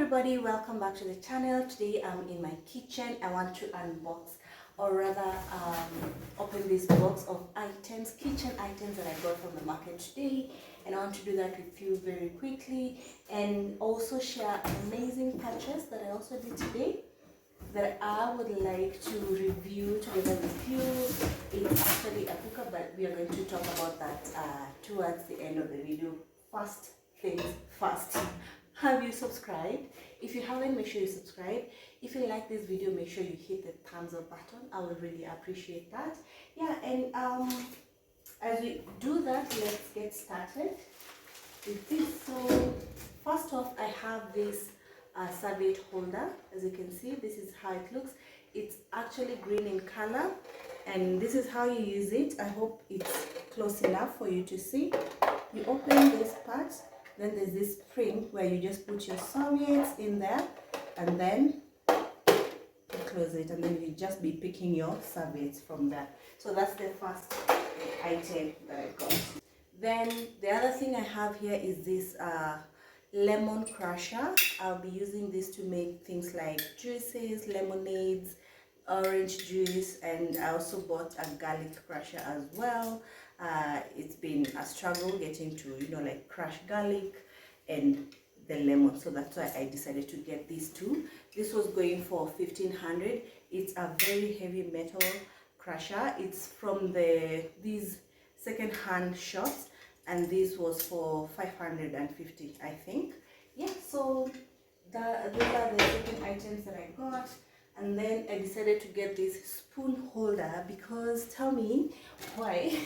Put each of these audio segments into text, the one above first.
everybody, welcome back to the channel. Today I'm in my kitchen. I want to unbox, or rather open this box of items, kitchen items that I got from the market today, and I want to do that with you very quickly and also share an amazing purchase that I also did today that I would like to review together with you. It's actually a cooker, but we are going to talk about that towards the end of the video. First things first. Have you subscribed? If you haven't, make sure you subscribe. If you like this video, make sure you hit the thumbs up button. I would really appreciate that. Yeah, and as we do that, let's get started with this. So first off, I have this serviette holder. As you can see, this is how it looks. It's actually green in color, and this is how you use it. I hope it's close enough for you to see. You open this part, then there's this spring where you just put your serviettes in there, and then you close it, and then you just be picking your serviettes from there. So that's the first item that I got. Then the other thing I have here is this lemon crusher. I'll be using this to make things like juices, lemonades, orange juice, and I also bought a garlic crusher as well. It's been a struggle getting to, like crush garlic and the lemon, so that's why I decided to get these two. This was going for 1,500. It's a very heavy metal crusher. It's from these second-hand shops, and this was for 550, I think. Yeah, so those are the second items that I got. And then I decided to get this spoon holder because, tell me why.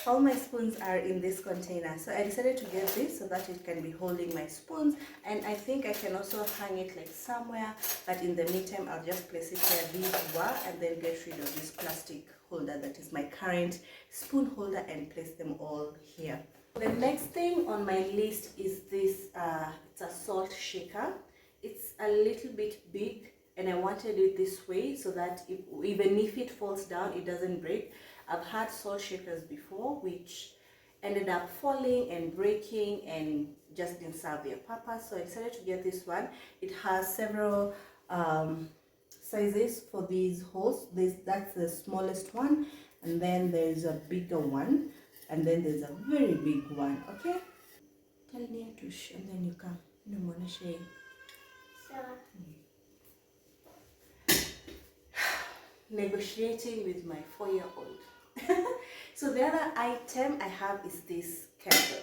All my spoons are in this container, so I decided to get this so that it can be holding my spoons, and I think I can also hang it like somewhere, but in the meantime I'll just place it where these were and then get rid of this plastic holder that is my current spoon holder and place them all here. The next thing on my list is this, it's a salt shaker. It's a little bit big, and I wanted it this way so that even if it falls down, it doesn't break. I've had salt shakers before which ended up falling and breaking and just didn't serve their purpose, so I decided to get this one. It has several sizes for these holes. That's the smallest one, and then there's a bigger one, and then there's a very big one. Okay, tell me to and then you come. No more shame. Negotiating with my 4-year-old. So the other item I have is this kettle.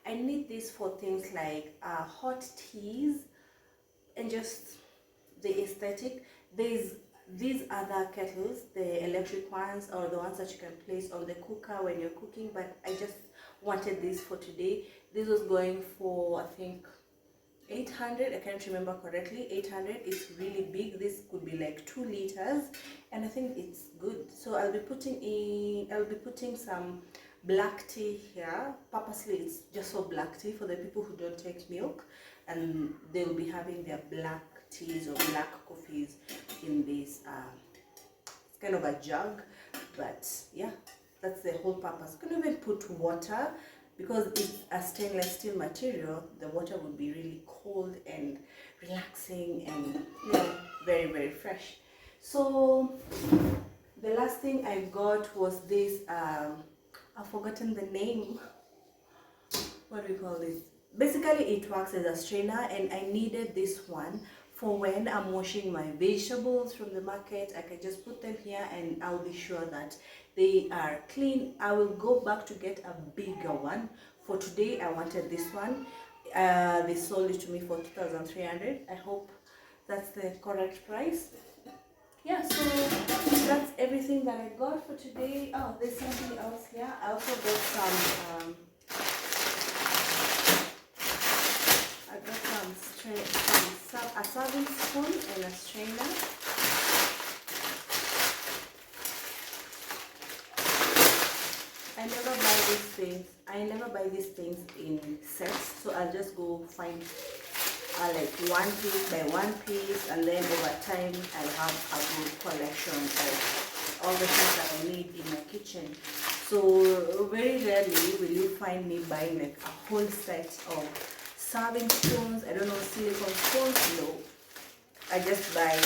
I need this for things like hot teas and just the aesthetic. There's these other kettles, the electric ones or the ones that you can place on the cooker when you're cooking, but I just wanted this for today. This was going for, I think, 800. I can't remember correctly. 800. It's really big. This could be like 2 liters, and I think it's good. So I'll be putting some black tea here. Purposely, it's just for black tea for the people who don't take milk, and they will be having their black teas or black coffees in this. It's kind of a jug, but yeah, that's the whole purpose. You can even put water. Because it's a stainless steel material, the water would be really cold and relaxing and very, very fresh. So the last thing I got was this, I've forgotten the name. What do we call this? Basically it works as a strainer, and I needed this one for when I'm washing my vegetables from the market. I can just put them here and I'll be sure that they are clean. I will go back to get a bigger one. For today I wanted this one. They sold it to me for 2,300. I hope that's the correct price. Yeah, so that's everything that I got for today. Oh, there's something else here. I also got some a serving spoon and a strainer. I never buy these things in sets, so I'll just go find like one piece by one piece, and then over time I'll have a good collection of all the things that I need in my kitchen. So very rarely will you find me buying like a whole set of serving spoons, I don't know, silicone spoons? No. I just buy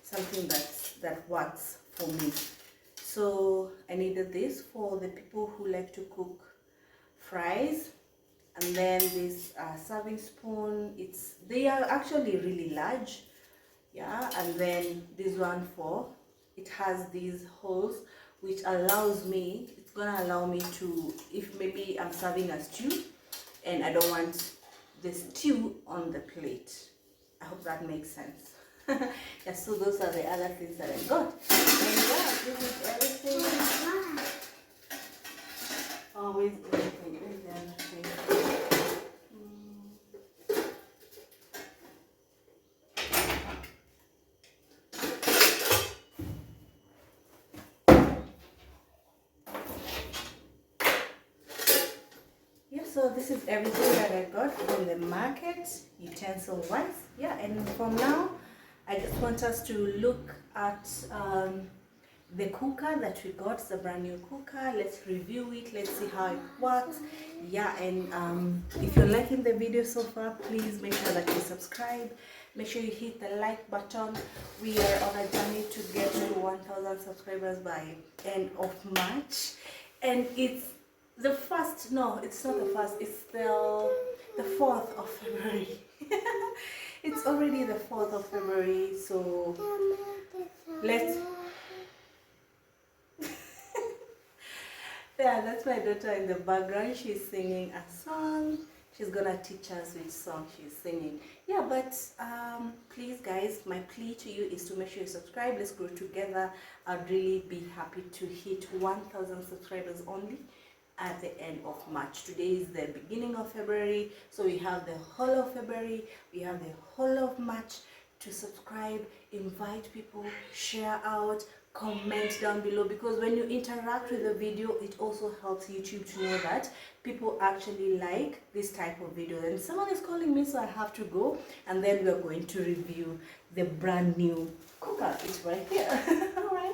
something that works for me. So I needed this for the people who like to cook fries, and then this serving spoon. They are actually really large, yeah. And then this one it has these holes which it's gonna allow me to, if maybe I'm serving a stew and I don't want the stew on the plate. I hope that makes sense. Yeah, so those are the other things that I got. And yeah, this is everything. Always everything. Where's the other thing? Yeah, so this is everything that I got from the market, utensil wise. Yeah, and from now, I just want us to look at the cooker that we got. It's a brand new cooker. Let's review it. Let's see how it works. Yeah, and if you're liking the video so far, please make sure that you subscribe. Make sure you hit the like button. We are on a journey to get to 1,000 subscribers by end of March, and it's the first. No, it's not the first. It's the 4th of February. It's already the 4th of February. So let's. Yeah, that's my daughter in the background. She's singing a song. She's gonna teach us which song she's singing. Yeah, but please guys, my plea to you is to make sure you subscribe. Let's grow together. I'd really be happy to hit 1,000 subscribers only at the end of March. Today is the beginning of February, so we have the whole of February, we have the whole of March to subscribe, invite people, share out, comment down below, because when you interact with the video, it also helps YouTube to know that people actually like this type of video. And someone is calling me, so I have to go, and then we're going to review the brand new cooker. It's right here. All right.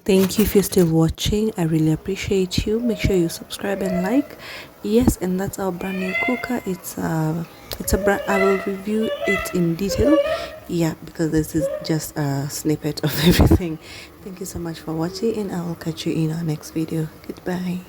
Thank you if you're still watching. I really appreciate you. Make sure you subscribe and like. Yes, and that's our brand new cooker. It's a brand. I will review it in detail. Yeah, because this is just a snippet of everything. Thank you so much for watching, and I will catch you in our next video. Goodbye.